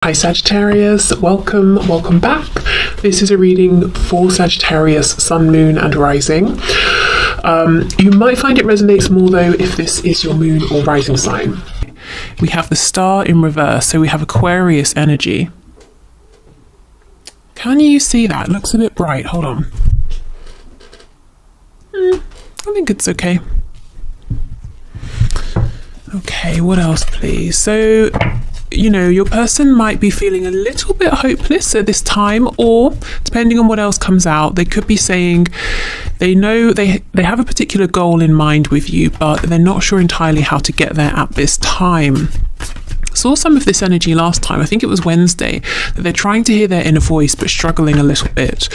Hi Sagittarius, welcome back. This is a reading for Sagittarius, Sun, Moon and Rising. You might find it resonates more though if this is your moon or rising sign. We have the star in reverse, so we have Aquarius energy. Can you see that? It looks a bit bright. Hold on. I think it's okay. Okay, what else please? So your person might be feeling a little bit hopeless at this time, or depending on what else comes out, they could be saying they know they have a particular goal in mind with you, but they're not sure entirely how to get there at this time. Saw some of this energy last time, I think it was Wednesday, that they're trying to hear their inner voice but struggling a little bit.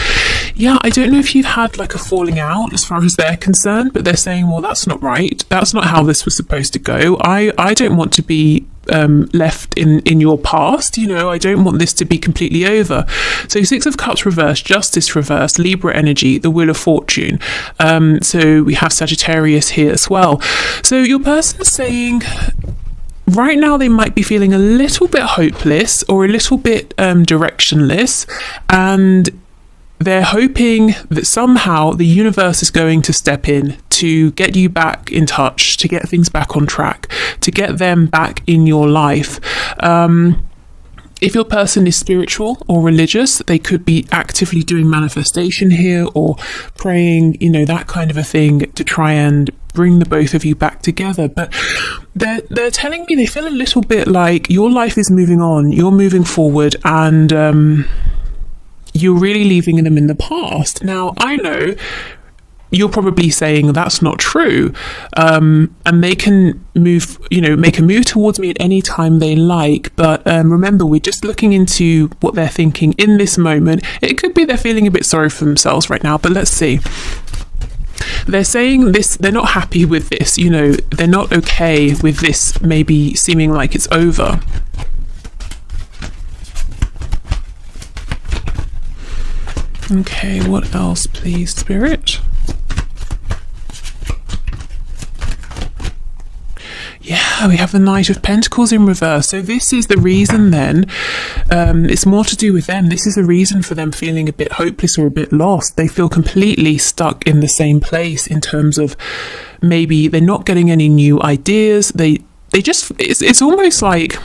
Yeah, I don't know if you've had like a falling out as far as they're concerned, but they're saying, well, that's not right, that's not how this was supposed to go. I don't want to be left in your past, I don't want this to be completely over. So Six of Cups reversed, Justice reversed, Libra energy, the Wheel of Fortune. So we have Sagittarius here as well. So your person's saying right now they might be feeling a little bit hopeless or a little bit directionless, and they're hoping that somehow the universe is going to step in to get you back in touch, to get things back on track, to get them back in your life. If your person is spiritual or religious, they could be actively doing manifestation here or praying, that kind of a thing to try and bring the both of you back together. But they're telling me they feel a little bit like your life is moving on, you're moving forward, and you're really leaving them in the past. Now, I know you're probably saying that's not true, and they can move, make a move towards me at any time they like. But remember, we're just looking into what they're thinking in this moment. It could be they're feeling a bit sorry for themselves right now, but let's see. They're saying this, they're not happy with this, they're not okay with this maybe seeming like it's over. Okay, what else please, Spirit? Yeah, we have the Knight of Pentacles in reverse. So this is the reason then, it's more to do with them. This is the reason for them feeling a bit hopeless or a bit lost. They feel completely stuck in the same place in terms of maybe they're not getting any new ideas. They just, it's almost like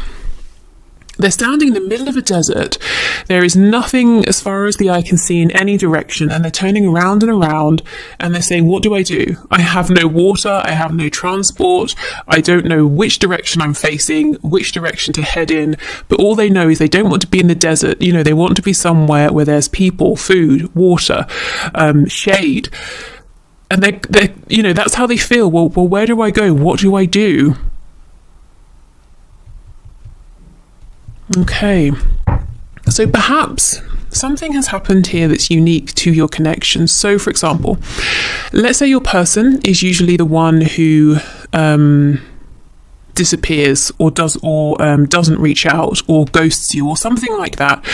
they're standing in the middle of a desert. There is nothing as far as the eye can see in any direction, and they're turning around and around, and they're saying, what do? I have no water, I have no transport, I don't know which direction I'm facing, which direction to head in, but all they know is they don't want to be in the desert. They want to be somewhere where there's people, food, water, shade. And they're that's how they feel. Well, where do I go? What do I do? Okay, so perhaps something has happened here that's unique to your connection. So for example, let's say your person is usually the one who disappears or doesn't reach out or ghosts you or something like that,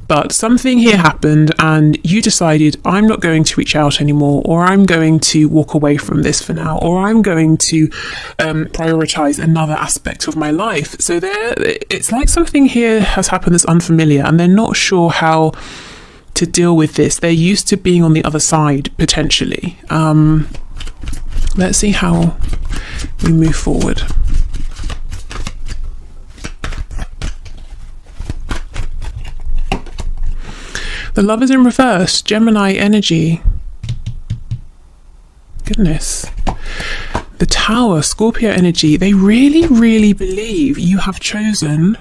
but something here happened and you decided, I'm not going to reach out anymore, or I'm going to walk away from this for now, or I'm going to prioritize another aspect of my life. So it's like something here has happened that's unfamiliar, and they're not sure how to deal with this. They're used to being on the other side potentially. Let's see how we move forward. The Lovers in reverse, Gemini energy. Goodness. The Tower, Scorpio energy. They really, really believe you have chosen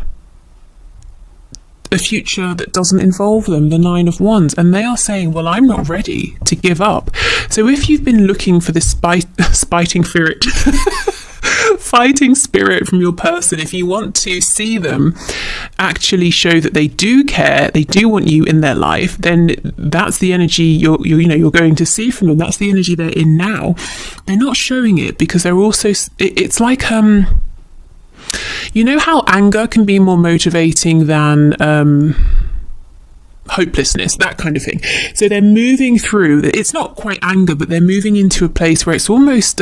a future that doesn't involve them, the Nine of Wands. And they are saying, well, I'm not ready to give up. So if you've been looking for this fighting spirit, fighting spirit from your person, if you want to see them actually show that they do care, they do want you in their life, then that's the energy you're going to see from them. That's the energy they're in now. They're not showing it because they're also, it's like how anger can be more motivating than hopelessness, that kind of thing. So they're moving through, it's not quite anger, but they're moving into a place where it's almost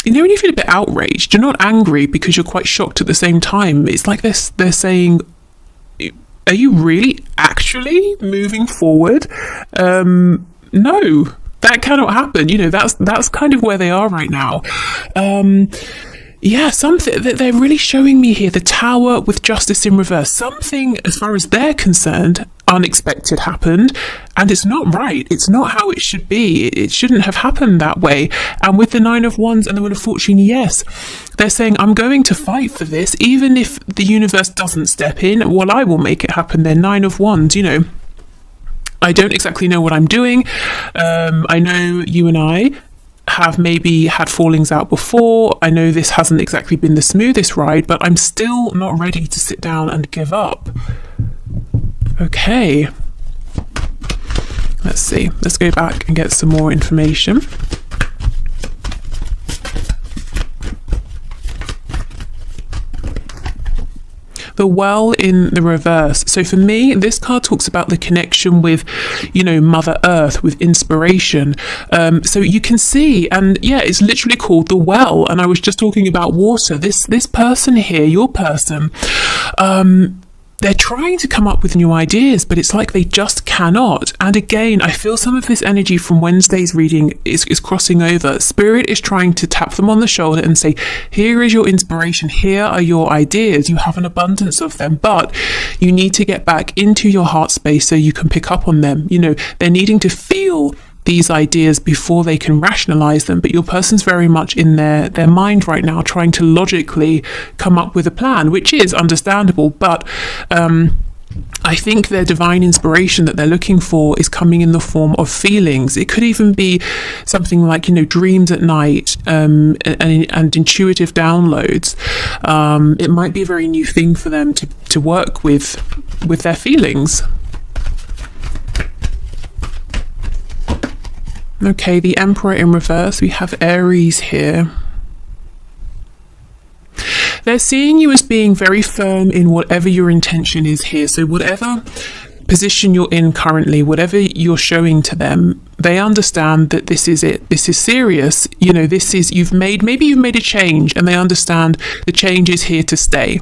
you know, when you feel a bit outraged, you're not angry because you're quite shocked at the same time. It's like they're saying, are you really actually moving forward? No, that cannot happen. You know, that's kind of where they are right now. Yeah, something that they're really showing me here, the Tower with Justice in reverse. Something, as far as they're concerned, unexpected happened, and it's not right. It's not how it should be. It shouldn't have happened that way. And with the Nine of Wands and the Wheel of Fortune, yes, they're saying, I'm going to fight for this, even if the universe doesn't step in. Well, I will make it happen. They're Nine of Wands, you know. I don't exactly know what I'm doing. I know you and I have maybe had fallings out before. I know this hasn't exactly been the smoothest ride, but I'm still not ready to sit down and give up. Okay. Let's see. Let's go back and get some more information. The Well in the reverse. So for me, this card talks about the connection with, you know, Mother Earth, with inspiration. So you can see, and yeah, it's literally called the Well. And I was just talking about water. This person here, your person, they're trying to come up with new ideas, but it's like they just cannot. And again, I feel some of this energy from Wednesday's reading is crossing over. Spirit is trying to tap them on the shoulder and say, here is your inspiration, here are your ideas, you have an abundance of them, but you need to get back into your heart space so you can pick up on them. You know, they're needing to feel these ideas before they can rationalize them, but your person's very much in their mind right now, trying to logically come up with a plan, which is understandable, but I think their divine inspiration that they're looking for is coming in the form of feelings. It could even be something like, you know, dreams at night, and intuitive downloads. It might be a very new thing for them to work with their feelings. Okay, the Emperor in reverse. We have Aries here. They're seeing you as being very firm in whatever your intention is here. So whatever position you're in currently, whatever you're showing to them, they understand that this is it. This is serious. You know, this is, maybe you've made a change, and they understand the change is here to stay.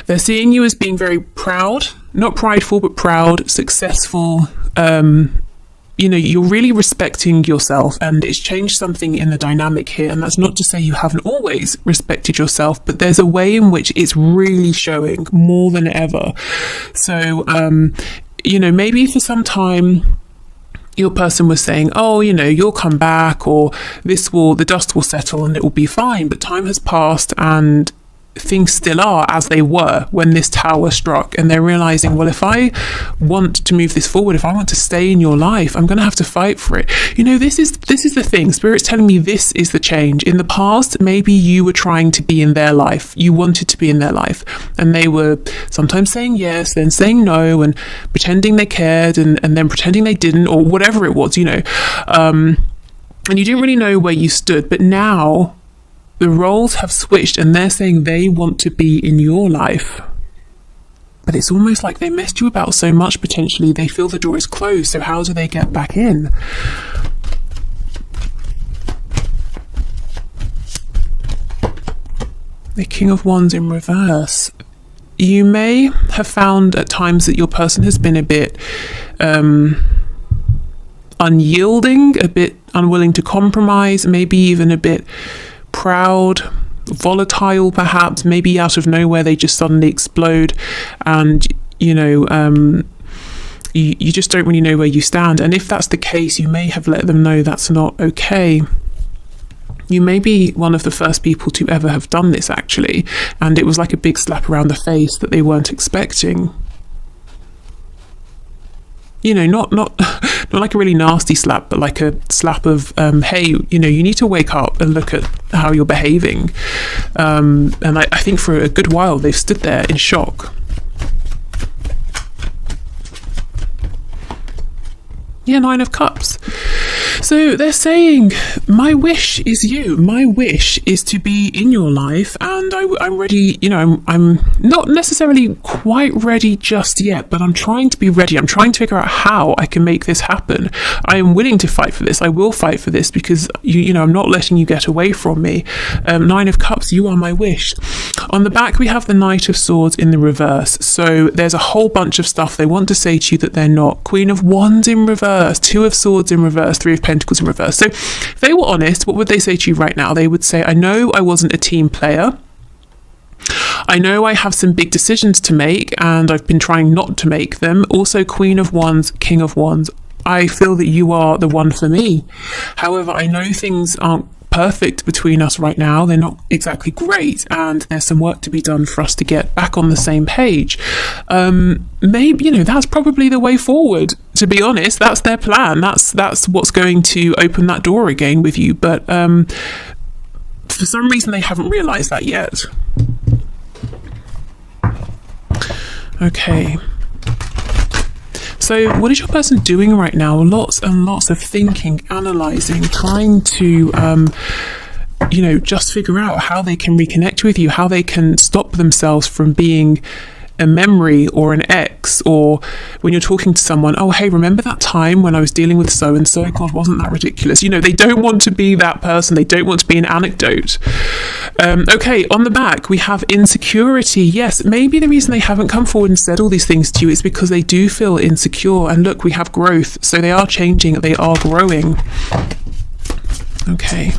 They're seeing you as being very proud, not prideful, but proud, successful, you know, you're really respecting yourself, and it's changed something in the dynamic here. And that's not to say you haven't always respected yourself, but there's a way in which it's really showing more than ever. So, you know, maybe for some time your person was saying, oh, you know, you'll come back, or the dust will settle and it will be fine. But time has passed, and things still are as they were when this tower struck, and they're realizing, well, if I want to move this forward, if I want to stay in your life, I'm going to have to fight for it. You know, this is the thing. Spirit's telling me this is the change. In the past, maybe you were trying to be in their life, you wanted to be in their life, and they were sometimes saying yes, then saying no, and pretending they cared, and then pretending they didn't, or whatever it was, you know, and you didn't really know where you stood. But now the roles have switched, and they're saying they want to be in your life. But it's almost like they messed you about so much, potentially, they feel the door is closed. So how do they get back in? The King of Wands in reverse. You may have found at times that your person has been a bit unyielding, a bit unwilling to compromise, maybe even a bit proud, volatile, perhaps. Maybe out of nowhere they just suddenly explode, and you know, you just don't really know where you stand. And if that's the case, you may have let them know that's not okay. You may be one of the first people to ever have done this, actually, and it was like a big slap around the face that they weren't expecting. You know, not like a really nasty slap, but like a slap of, hey, you know, you need to wake up and look at how you're behaving. And I think for a good while they've stood there in shock. Yeah, Nine of Cups. So they're saying, my wish is you. My wish is to be in your life, and I'm ready. You know, I'm not necessarily quite ready just yet, but I'm trying to be ready. I'm trying to figure out how I can make this happen. I am willing to fight for this. I will fight for this because you know, I'm not letting you get away from me. Nine of Cups, you are my wish. On the back, we have the Knight of Swords in the reverse. So there's a whole bunch of stuff they want to say to you that they're not. Queen of Wands in reverse, Two of Swords in reverse, Three of Pentacles in reverse. So if they were honest, what would they say to you right now? They would say, I know I wasn't a team player. I know I have some big decisions to make and I've been trying not to make them. Also, Queen of Wands, King of Wands. I feel that you are the one for me. However, I know things aren't perfect between us right now. They're not exactly great, and there's some work to be done for us to get back on the same page. Maybe, you know, that's probably the way forward, to be honest. That's their plan. That's what's going to open that door again with you. But for some reason, they haven't realized that yet. Okay. So what is your person doing right now? Lots and lots of thinking, analysing, trying to, you know, just figure out how they can reconnect with you, how they can stop themselves from being a memory or an ex, or when you're talking to someone, oh, hey, remember that time when I was dealing with so-and-so? God, wasn't that ridiculous? You know, they don't want to be that person. They don't want to be an anecdote. Okay, on the back, we have insecurity. Yes, maybe the reason they haven't come forward and said all these things to you is because they do feel insecure. And look, we have growth. So they are changing. They are growing. Okay.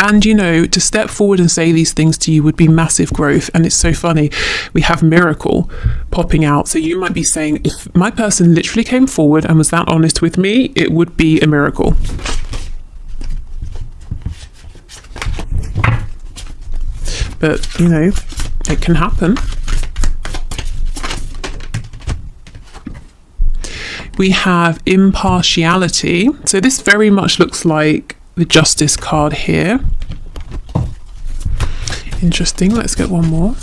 And, you know, to step forward and say these things to you would be massive growth. And it's so funny. We have miracle popping out. So you might be saying, if my person literally came forward and was that honest with me, it would be a miracle. But, you know, it can happen. We have impartiality. So this very much looks like the Justice card here. Interesting. Let's get one more.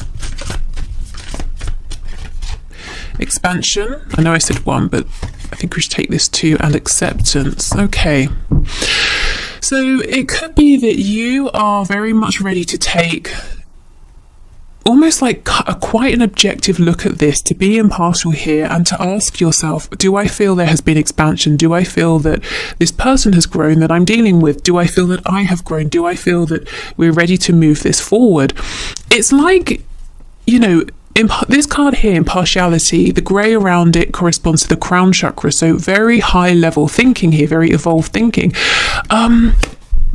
Expansion. I know I said one, but I think we should take this two. And acceptance. Okay. So it could be that you are very much ready to take almost like quite an objective look at this, to be impartial here and to ask yourself, do I feel there has been expansion? Do I feel that this person has grown that I'm dealing with? Do I feel that I have grown? Do I feel that we're ready to move this forward? It's like, you know, this card here, impartiality, the grey around it corresponds to the crown chakra. So very high level thinking here, very evolved thinking.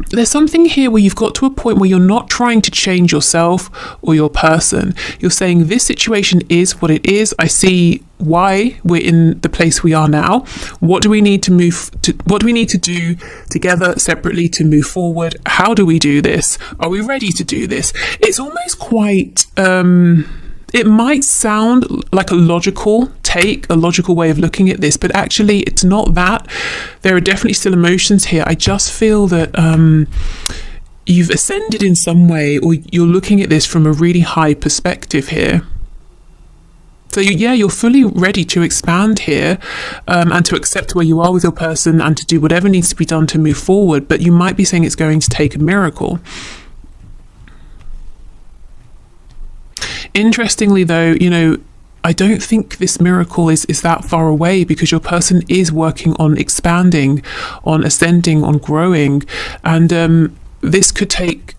There's something here where you've got to a point where you're not trying to change yourself or your person. You're saying this situation is what it is. I see why we're in the place we are now. What do we need to what do we need to do together separately to move forward? How do we do this? Are we ready to do this? It's almost quite it might sound like a logical take, a logical way of looking at this, but actually it's not that. There are definitely still emotions here. I just feel that you've ascended in some way, or you're looking at this from a really high perspective here. So yeah, you're fully ready to expand here and to accept where you are with your person and to do whatever needs to be done to move forward. But you might be saying it's going to take a miracle. Interestingly, though, you know, I don't think this miracle is that far away, because your person is working on expanding, on ascending, on growing. And this could take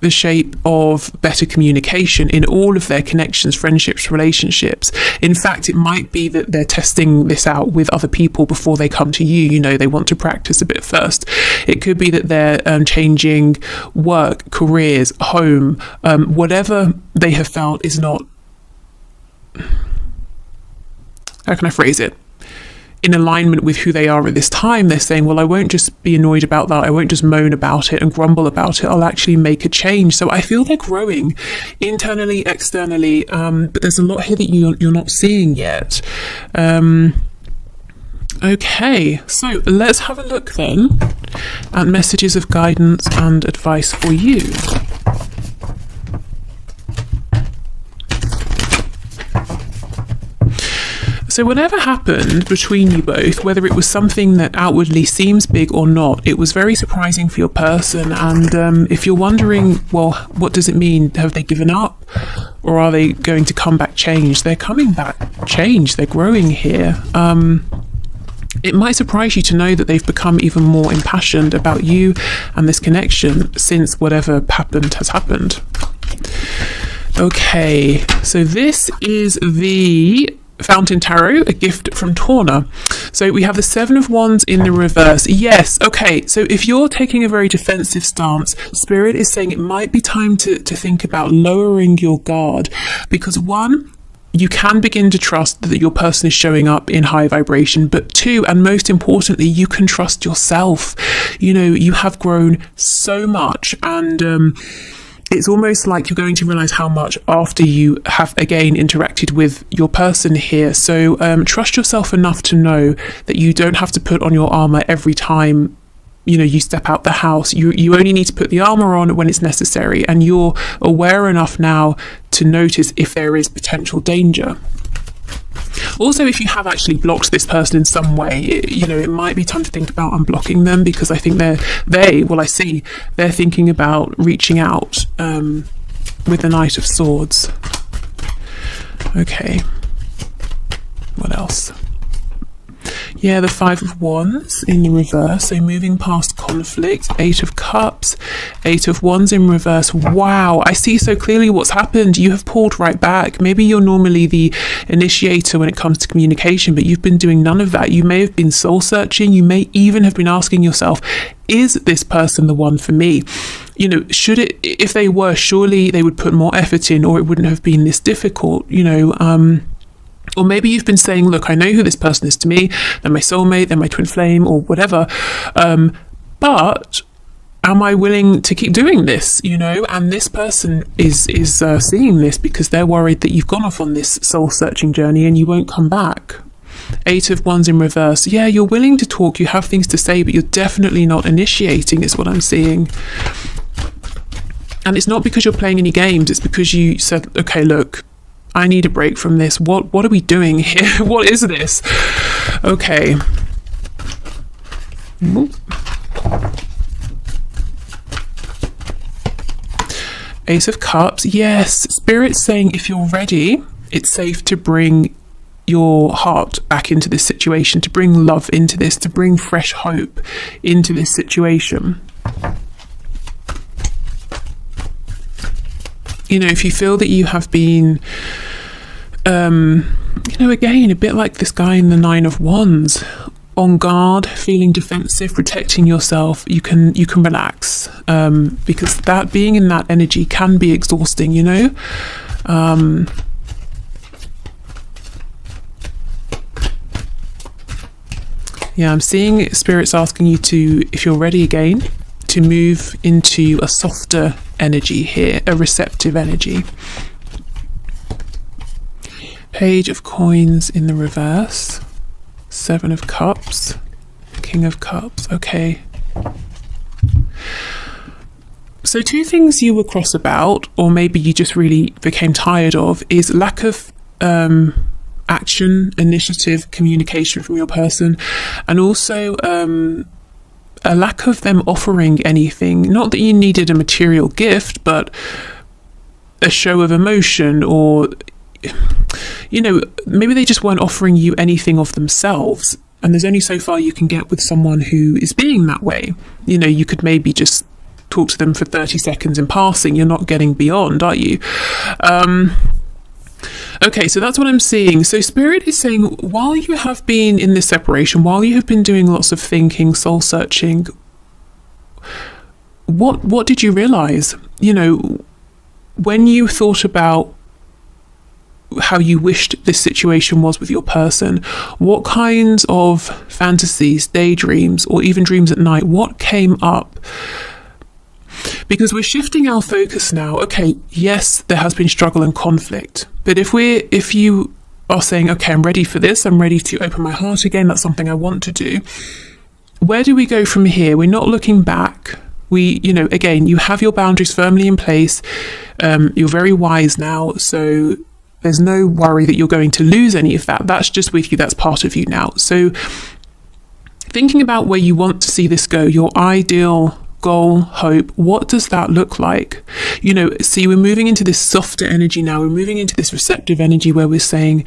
the shape of better communication in all of their connections, friendships, relationships. In fact, it might be that they're testing this out with other people before they come to you. You know, they want to practice a bit first. It could be that they're changing work, careers, home, whatever they have felt is not, how can I phrase it, in alignment with who they are at this time. They're saying, well, I won't just be annoyed about that. I won't just moan about it and grumble about it. I'll actually make a change. So I feel they're growing internally, externally, but there's a lot here that you're not seeing yet. Okay, so let's have a look then at messages of guidance and advice for you. So whatever happened between you both, whether it was something that outwardly seems big or not, it was very surprising for your person. And if you're wondering, well, what does it mean? Have they given up? Or are they going to come back changed? They're coming back changed. They're growing here. It might surprise you to know that they've become even more impassioned about you and this connection since whatever happened has happened. Okay, so this is the Fountain Tarot, a gift from Torna. So we have the Seven of Wands in the reverse. Yes, okay, so if you're taking a very defensive stance, Spirit is saying it might be time to think about lowering your guard, because one, you can begin to trust that your person is showing up in high vibration, but two, and most importantly, you can trust yourself. You know, you have grown so much, and it's almost like you're going to realize how much after you have again interacted with your person here. So trust yourself enough to know that you don't have to put on your armor every time, you know, you step out the house. You only need to put the armor on when it's necessary, and you're aware enough now to notice if there is potential danger. Also, if you have actually blocked this person in some way, you know, it might be time to think about unblocking them, because I think they're thinking about reaching out with the Knight of Swords. Okay, what else? Yeah, the Five of Wands in the reverse, so moving past conflict. Eight of Cups, Eight of Wands in reverse. Wow, I see so clearly what's happened. You have pulled right back. Maybe you're normally the initiator when it comes to communication, but you've been doing none of that. You may have been soul searching. You may even have been asking yourself, is this person the one for me? You know, if they were, surely they would put more effort in, or it wouldn't have been this difficult, you know. Or maybe you've been saying, look, I know who this person is to me. They're my soulmate, they're my twin flame, or whatever. But am I willing to keep doing this, you know? And this person is seeing this because they're worried that you've gone off on this soul-searching journey and you won't come back. Eight of Wands in reverse. Yeah, you're willing to talk, you have things to say, but you're definitely not initiating, is what I'm seeing. And it's not because you're playing any games, it's because you said, okay, look, I need a break from this. What are we doing here? What is this? Okay. Ace of Cups. Yes, Spirit's saying if you're ready, it's safe to bring your heart back into this situation, to bring love into this, to bring fresh hope into this situation. You know, if you feel that you have been, you know, again, a bit like this guy in the Nine of Wands, on guard, feeling defensive, protecting yourself, you can relax, because that being in that energy can be exhausting, you know. Yeah, I'm seeing Spirit's asking you to, if you're ready again, to move into a softer energy here, a receptive energy. Page of Coins in the reverse, Seven of Cups, King of Cups. Okay. So two things you were cross about, or maybe you just really became tired of, is lack of action, initiative, communication from your person, and also a lack of them offering anything. Not that you needed a material gift, but a show of emotion, or, you know, maybe they just weren't offering you anything of themselves. And there's only so far you can get with someone who is being that way. You know, you could maybe just talk to them for 30 seconds in passing. You're not getting beyond, are you? Okay, so that's what I'm seeing. So Spirit is saying, while you have been in this separation, while you have been doing lots of thinking, soul searching, what did you realize? You know, when you thought about how you wished this situation was with your person, what kinds of fantasies, daydreams, or even dreams at night, what came up? Because we're shifting our focus now. Okay, yes, there has been struggle and conflict, but if you are saying, okay, I'm ready for this, I'm ready to open my heart again, that's something I want to do, where do we go from here? We're not looking back. You know, again, you have your boundaries firmly in place. You're very wise now, so There's no worry that you're going to lose any of that. That's just with you. That's part of you now. So thinking about where you want to see this go, your ideal goal, hope, what does that look like? You know, see, we're moving into this softer energy now. We're moving into this receptive energy where we're saying,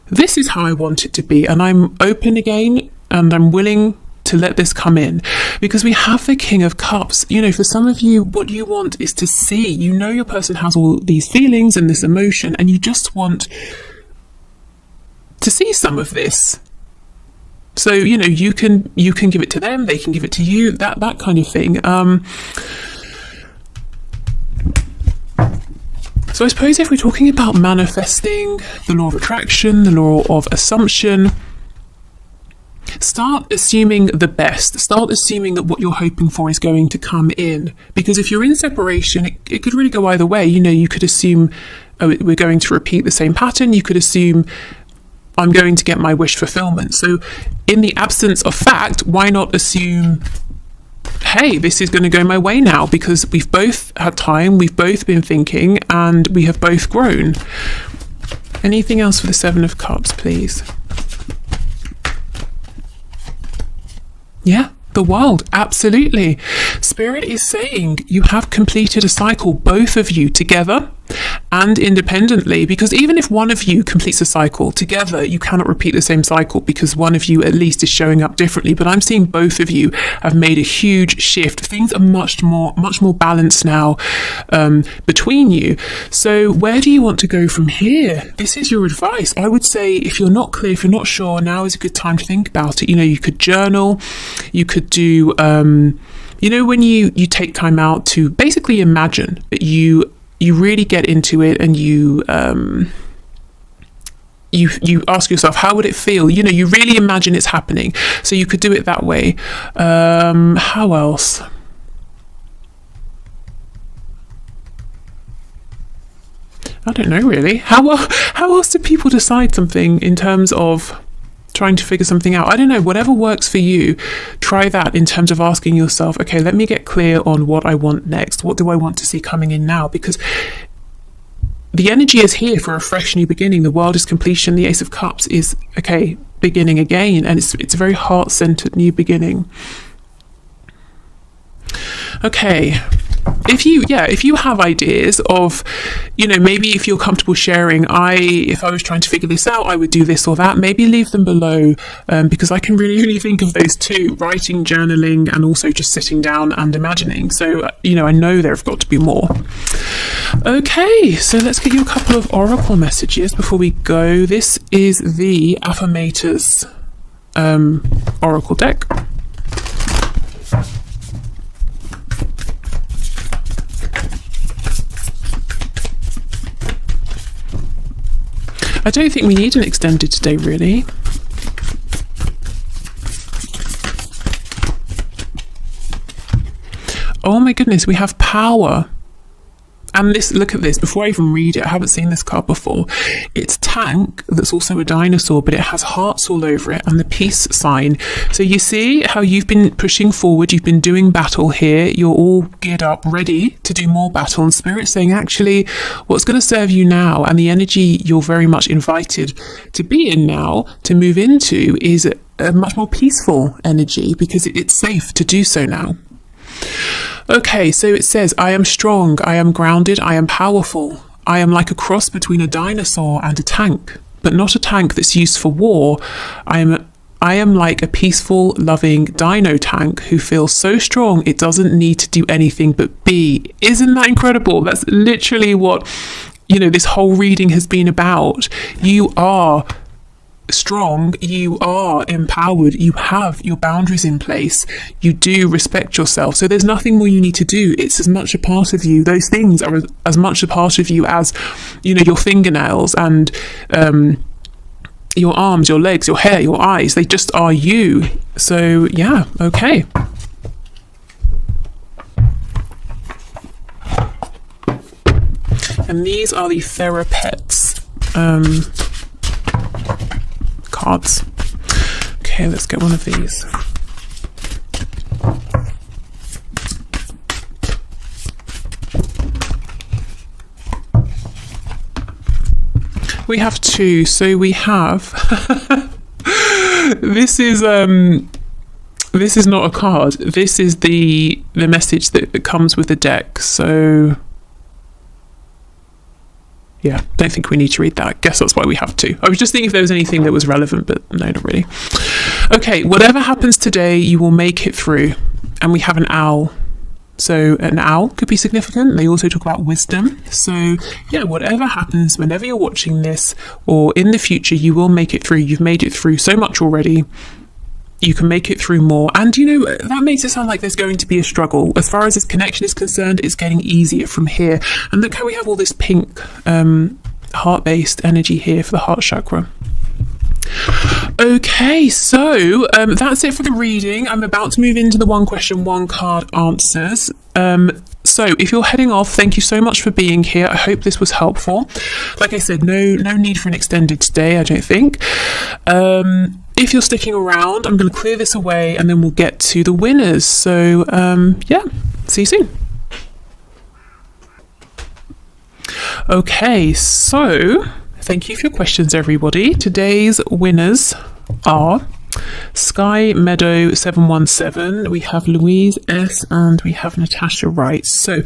this is how I want it to be. And I'm open again, and I'm willing to let this come in, because we have the King of Cups. You know, for some of you, what you want is to see, you know, your person has all these feelings and this emotion, and you just want to see some of this. So, you know, you can give it to them, they can give it to you, that kind of thing. So I suppose if we're talking about manifesting, the law of attraction, the law of assumption, start assuming the best. Start assuming that what you're hoping for is going to come in. Because if you're in separation, it could really go either way. You know, you could assume, oh, we're going to repeat the same pattern. You could assume, I'm going to get my wish fulfillment. So in the absence of fact, why not assume, hey, this is going to go my way now, because we've both had time, we've both been thinking, and we have both grown. Anything else for the Seven of Cups, please? Yeah, the World, absolutely. Spirit is saying you have completed a cycle, both of you together and independently, because even if one of you completes a cycle together, you cannot repeat the same cycle, because one of you at least is showing up differently. But I'm seeing both of you have made a huge shift. Things are much more balanced now between you. So where do you want to go from here? This is your advice. I would say, if you're not clear, if you're not sure, now is a good time to think about it. You know, you could journal, you could do you know, when you take time out to basically imagine that you really get into it, and you ask yourself, how would it feel? You know, you really imagine it's happening. So you could do it that way. How else? I don't know, really. How else do people decide something in terms of trying to figure something out? I don't know, whatever works for you, try that in terms of asking yourself, okay, let me get clear on what I want next. What do I want to see coming in now? Because the energy is here for a fresh new beginning. The World is completion. The Ace of Cups is, okay, beginning again. And it's a very heart-centered new beginning. Okay. If you have ideas of, you know, maybe if you're comfortable sharing, if I was trying to figure this out, I would do this or that, maybe leave them below, because I can really only think of those two: writing, journaling, and also just sitting down and imagining. So, you know, I know there have got to be more. Okay, so let's get you a couple of oracle messages before we go. This is the Affirmators oracle deck. I don't think we need an extended today, really. Oh my goodness, we have power. And this, look at this, before I even read it, I haven't seen this card before. It's tank, that's also a dinosaur, but it has hearts all over it, and the peace sign. So you see how you've been pushing forward, you've been doing battle here, you're all geared up, ready to do more battle, and Spirit's saying, actually, what's going to serve you now, and the energy you're very much invited to be in now, to move into, is a much more peaceful energy, because it's safe to do so now. Okay, so it says, I am strong, I am grounded, I am powerful. I am like a cross between a dinosaur and a tank, but not a tank that's used for war. I am like a peaceful, loving dino tank who feels so strong it doesn't need to do anything but be. Isn't that incredible? That's literally what, you know, this whole reading has been about. You are strong, you are empowered, you have your boundaries in place, you do respect yourself, so there's nothing more you need to do. It's as much a part of you, those things are as much a part of you as, you know, your fingernails and your arms, your legs, your hair, your eyes. They just are you. So yeah, okay. And these are the Therapettes cards. Okay, let's get one of these. We have two. So we have this is not a card. This is the message that comes with the deck. So yeah, don't think we need to read that. I guess that's why we have two. I was just thinking if there was anything that was relevant, but no, not really. Okay, whatever happens today, you will make it through. And we have an owl. So an owl could be significant. They also talk about wisdom. So yeah, whatever happens, whenever you're watching this or in the future, you will make it through. You've made it through so much already. You can make it through more. And you know, that makes it sound like there's going to be a struggle. As far as this connection is concerned, it's getting easier from here. And look how we have all this pink heart-based energy here for the heart chakra. Okay, so that's it for the reading. I'm about to move into the one question, one card answers. So if you're heading off, thank you so much for being here. I hope this was helpful. Like I said, no need for an extended stay, I don't think. If you're sticking around, I'm going to clear this away and then we'll get to the winners. So yeah, see you soon. Okay, so thank you for your questions, everybody. Today's winners are Sky Meadow 717, we have Louise S, and we have Natasha Wright. So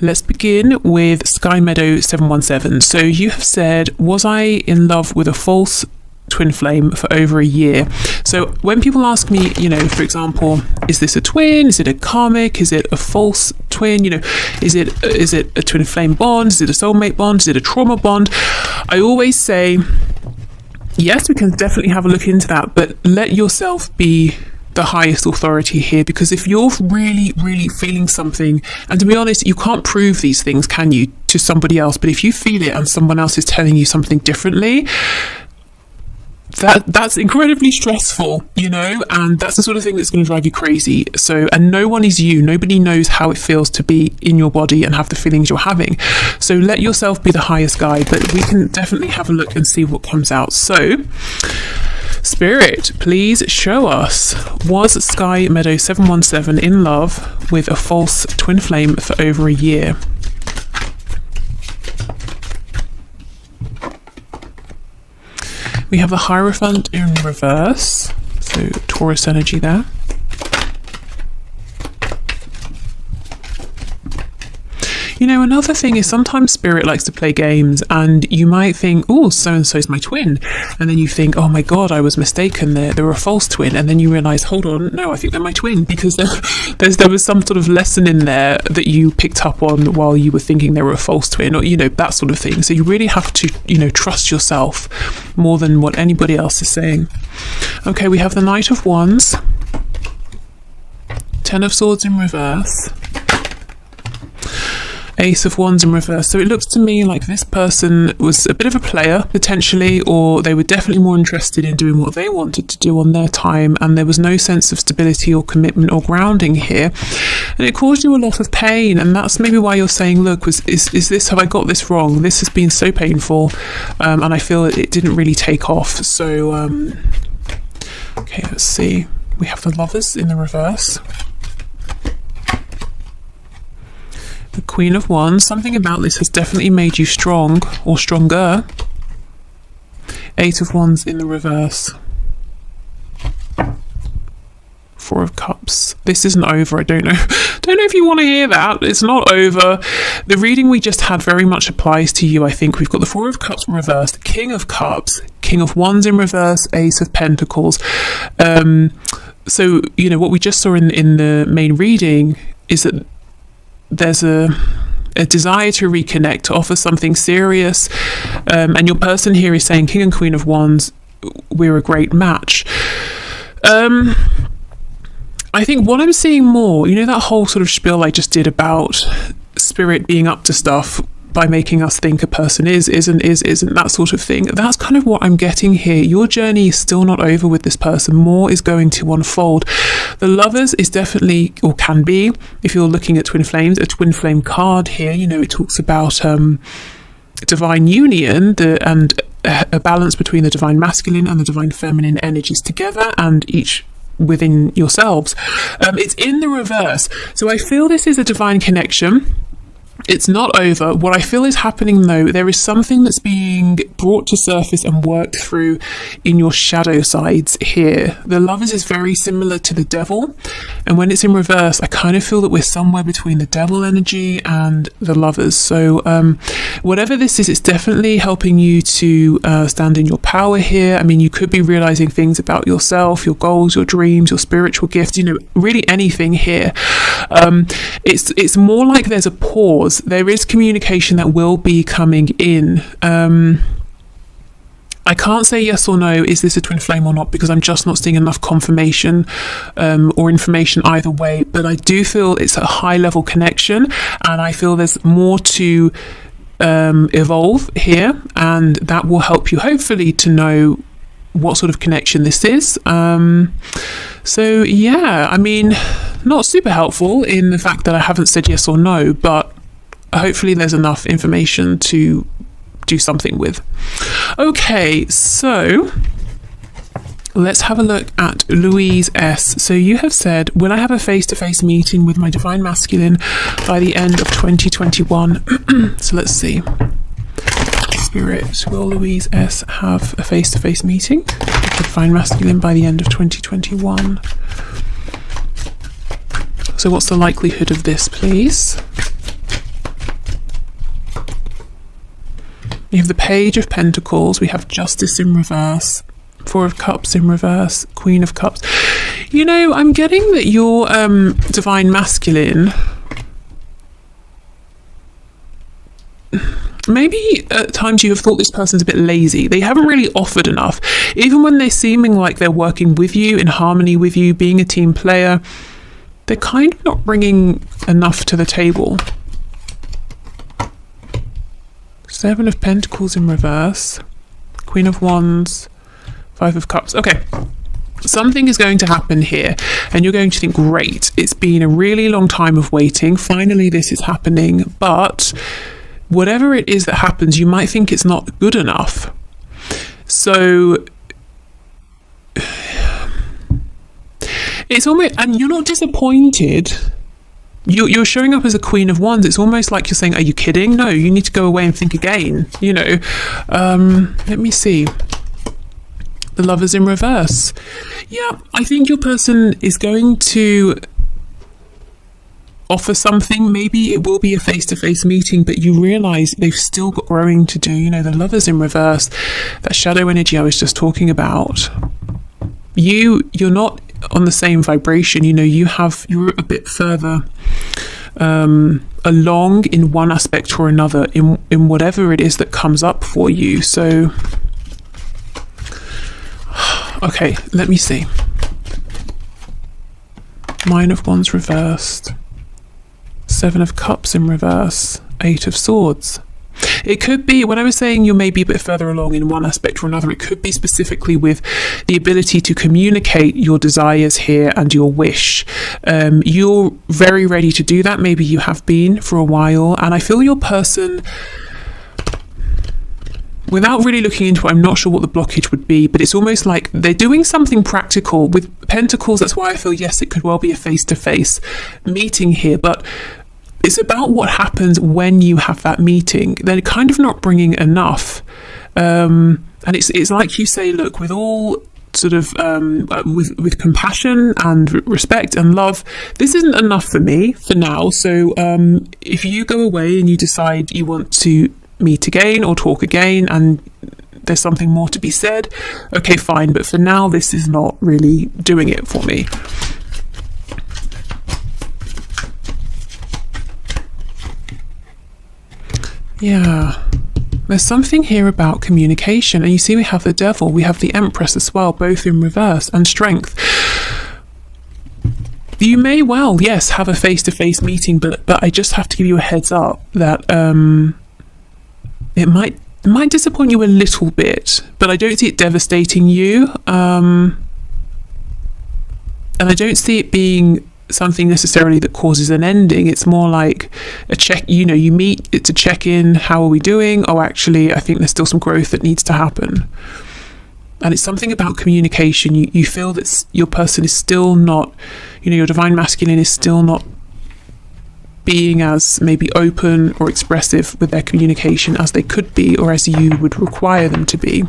let's begin with Sky Meadow 717. So you have said, was I in love with a false twin flame for over a year? So when people ask me, you know, for example, is this a twin? Is it a karmic? Is it a false twin? You know, is it a twin flame bond? Is it a soulmate bond? Is it a trauma bond? I always say, yes, we can definitely have a look into that, but let yourself be the highest authority here, because if you're really feeling something, and to be honest, you can't prove these things, can you, to somebody else, but if you feel it and someone else is telling you something differently, that's incredibly stressful, you know, and that's the sort of thing that's going to drive you crazy. So, and no one is you. Nobody knows how it feels to be in your body and have the feelings you're having. So let yourself be the highest guide, but we can definitely have a look and see what comes out. So Spirit, please show us, was Sky Meadow 717 in love with a false twin flame for over a year? We have the Hierophant in reverse, so Taurus energy there. You know, another thing is sometimes Spirit likes to play games, and you might think, oh, so-and-so's my twin. And then you think, oh my God, I was mistaken. They're a false twin. And then you realise, hold on, no, I think they're my twin, because there was some sort of lesson in there that you picked up on while you were thinking they were a false twin, or, you know, that sort of thing. So you really have to, you know, trust yourself more than what anybody else is saying. Okay, we have the Knight of Wands, Ten of Swords in reverse, Ace of Wands in reverse. So it looks to me like this person was a bit of a player, potentially, or they were definitely more interested in doing what they wanted to do on their time, and there was no sense of stability or commitment or grounding here, and it caused you a lot of pain. And that's maybe why you're saying, look, is this, have I got this wrong? This has been so painful, and I feel it didn't really take off. So okay, let's see, we have the Lovers in the reverse, the Queen of Wands. Something about this has definitely made you strong or stronger. Eight of Wands in the reverse. Four of Cups. This isn't over. I don't know if you want to hear that. It's not over. The reading we just had very much applies to you, I think. We've got the Four of Cups reversed, King of Cups, King of Wands in reverse, Ace of Pentacles. So, you know, what we just saw in the main reading is that there's a desire to reconnect, to offer something serious, and your person here is saying, King and Queen of Wands, we're a great match. I think what I'm seeing more, you know, that whole sort of spiel I just did about Spirit being up to stuff by making us think a person isn't, that sort of thing. That's kind of what I'm getting here. Your journey is still not over with this person. More is going to unfold. The Lovers is definitely, or can be, if you're looking at twin flames, a twin flame card here. You know, it talks about divine union and a balance between the divine masculine and the divine feminine energies together, and each within yourselves. It's in the reverse. So I feel this is a divine connection. It's not over. What I feel is happening though, there is something that's being brought to surface and worked through in your shadow sides here. The Lovers is very similar to the Devil, and when it's in reverse, I kind of feel that we're somewhere between the Devil energy and the Lovers. So whatever this is, it's definitely helping you to stand in your power here. I mean, you could be realizing things about yourself, your goals, your dreams, your spiritual gifts, you know, really anything here. It's more like there's a pause. There is communication that will be coming in. I can't say yes or no, is this a twin flame or not, because I'm just not seeing enough confirmation or information either way. But I do feel it's a high level connection, and I feel there's more to evolve here, and that will help you hopefully to know what sort of connection this is. So yeah, I mean, not super helpful in the fact that I haven't said yes or no, but hopefully there's enough information to do something with. Okay, so let's have a look at Louise S. So you have said, will I have a face-to-face meeting with my divine masculine by the end of 2021? So let's see. Spirit, will Louise S have a face-to-face meeting with the divine masculine by the end of 2021? So what's the likelihood of this, please? We have the Page of Pentacles, we have Justice in reverse, Four of Cups in reverse, Queen of Cups. You know, I'm getting that your divine masculine, maybe at times you have thought this person's a bit lazy. They haven't really offered enough. Even when they're seeming like they're working with you, in harmony with you, being a team player, they're kind of not bringing enough to the table. Seven of Pentacles in reverse, Queen of Wands, Five of Cups. Okay, something is going to happen here, and you're going to think, great, it's been a really long time of waiting. Finally, this is happening. But whatever it is that happens, you might think it's not good enough. So it's almost, and you're not disappointed. You're showing up as a Queen of Wands. It's almost like you're saying, are you kidding? No, you need to go away and think again, you know. Let me see. The Lovers in reverse. Yeah, I think your person is going to offer something. Maybe it will be a face-to-face meeting, but you realize they've still got growing to do. You know, the Lovers in reverse, that shadow energy I was just talking about. You're not on the same vibration. You know, you're a bit further along in one aspect or another in whatever it is that comes up for you. So okay, let me see. Nine of Wands reversed, Seven of Cups in reverse, Eight of Swords. It could be, when I was saying you may be a bit further along in one aspect or another, it could be specifically with the ability to communicate your desires here and your wish. You're very ready to do that. Maybe you have been for a while, and I feel your person, without really looking into it, I'm not sure what the blockage would be, but it's almost like they're doing something practical with Pentacles. That's why I feel, yes, it could well be a face-to-face meeting here, but it's about what happens when you have that meeting. They're kind of not bringing enough. And it's like you say, look, with all sort of, with compassion and respect and love, this isn't enough for me for now. So if you go away and you decide you want to meet again or talk again and there's something more to be said, okay, fine. But for now, this is not really doing it for me. Yeah, there's something here about communication. And you see we have the Devil, we have the Empress as well, both in reverse, and Strength. You may well, yes, have a face-to-face meeting, but I just have to give you a heads up that it might disappoint you a little bit, but I don't see it devastating you. And I don't see it being something necessarily that causes an ending. It's more like a check, you know, you meet, it's a check-in, how are we doing? Oh, actually, I think there's still some growth that needs to happen. And it's something about communication. You feel that your person is still not, you know, your divine masculine is still not being as maybe open or expressive with their communication as they could be, or as you would require them to be.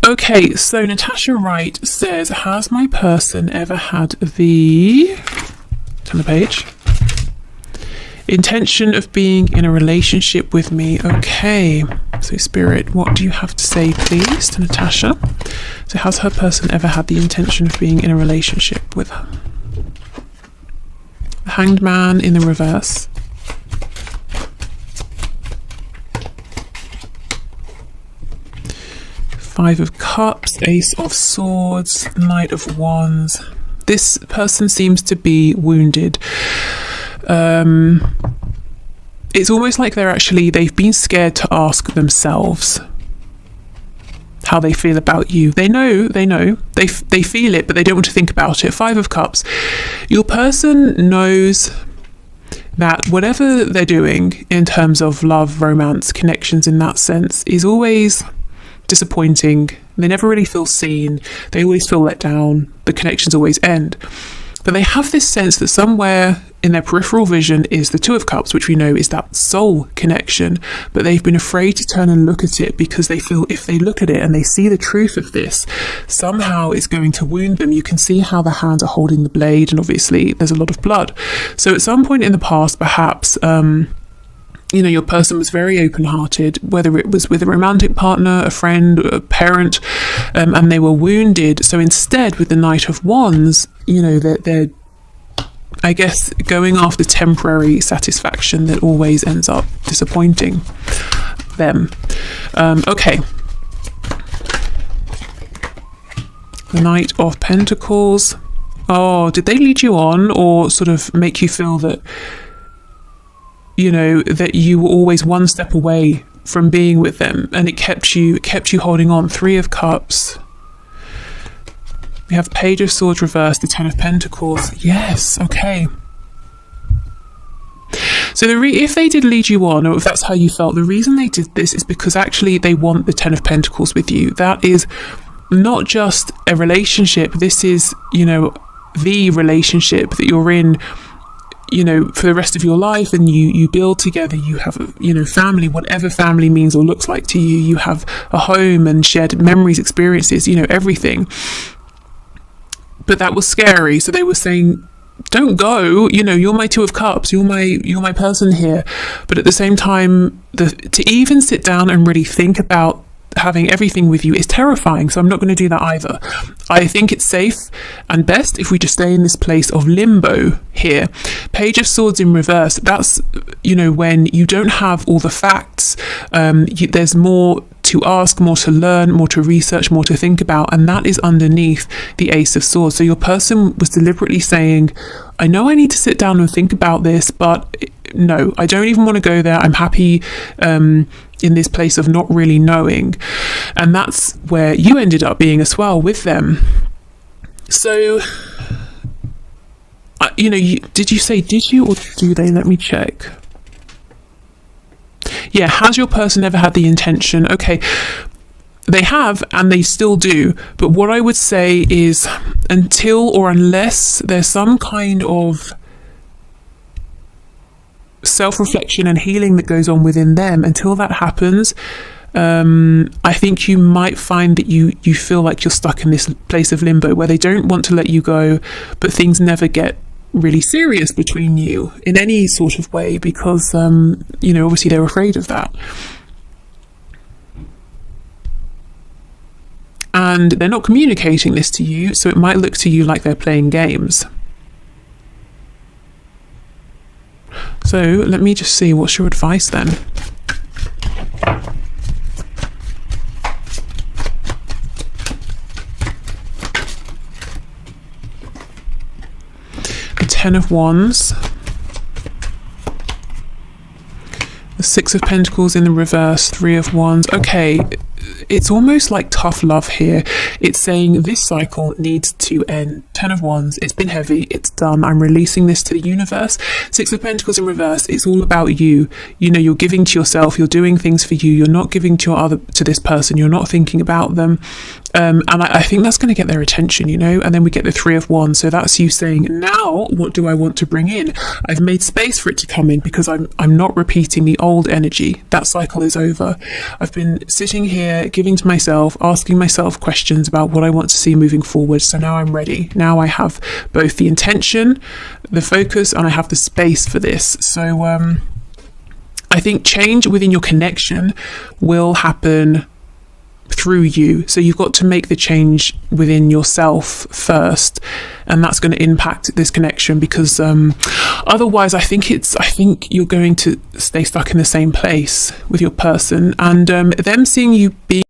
Okay, so Natasha Wright says, has my person ever had the, turn the page, intention of being in a relationship with me? Okay, so Spirit, what do you have to say, please, to Natasha? So has her person ever had the intention of being in a relationship with her? The Hanged Man in the reverse. Five of Cups, Ace of Swords, Knight of Wands. This person seems to be wounded. It's almost like they've been scared to ask themselves how they feel about you. They know, they feel it, but they don't want to think about it. Five of Cups. Your person knows that whatever they're doing in terms of love, romance, connections in that sense is always disappointing. They never really feel seen. They always feel let down. The connections always end. But they have this sense that somewhere in their peripheral vision is the Two of Cups, which we know is that soul connection. But they've been afraid to turn and look at it because they feel if they look at it and they see the truth of this, somehow it's going to wound them. You can see how the hands are holding the blade, and obviously there's a lot of blood. So at some point in the past, perhaps, your person was very open-hearted, whether it was with a romantic partner, a friend, a parent, and they were wounded. So instead, with the Knight of Wands, they're I guess, going after temporary satisfaction that always ends up disappointing them. Okay. The Knight of Pentacles. Oh, did they lead you on or sort of make you feel that, that you were always one step away from being with them, and it kept you holding on? Three of Cups. We have Page of Swords reversed, the Ten of Pentacles. Yes, okay. So if they did lead you on, or if that's how you felt, the reason they did this is because actually they want the Ten of Pentacles with you. That is not just a relationship. This is, the relationship that you're in, for the rest of your life, and you build together. You have, family, whatever family means or looks like to you. You have a home and shared memories, experiences, everything. But that was scary. So they were saying, don't go, you're my Two of Cups, you're my person here. But at the same time, to even sit down and really think about having everything with you is terrifying. So I'm not going to do that either. I think it's safe and best if we just stay in this place of limbo here. Page of Swords in reverse. That's, when you don't have all the facts, there's more to ask, more to learn, more to research, more to think about, and that is underneath the Ace of Swords. So your person was deliberately saying, I know I need to sit down and think about this, but no, I don't even want to go there. I'm happy in this place of not really knowing. And that's where you ended up being as well with them. So, did you or do they? Let me check. Yeah, has your person ever had the intention? Okay, they have, and they still do. But what I would say is, until or unless there's some kind of self-reflection and healing that goes on within them, until that happens, I think you might find that you feel like you're stuck in this place of limbo where they don't want to let you go, but things never get really serious between you in any sort of way because obviously they're afraid of that, and they're not communicating this to you, so it might look to you like they're playing games. So let me just see, what's your advice then? Ten of Wands, the Six of Pentacles in the reverse, Three of Wands. Okay, it's almost like tough love here. It's saying this cycle needs to end. Ten of Wands, it's been heavy, it's done, I'm releasing this to the universe. Six of Pentacles in reverse, it's all about you. You're giving to yourself, you're doing things for you, you're not giving to this person, you're not thinking about them. And I think that's going to get their attention, you know. And then we get the 3 of Wands, so that's you saying, now what do I want to bring in? I've made space for it to come in because I'm not repeating the old energy. That cycle is over. I've been sitting here giving to myself, asking myself questions about what I want to see moving forward. So now I'm ready. Now I have both the intention, the focus, and I have the space for this. So I think change within your connection will happen through you. So you've got to make the change within yourself first, and that's going to impact this connection, because otherwise I think you're going to stay stuck in the same place with your person, and them seeing you being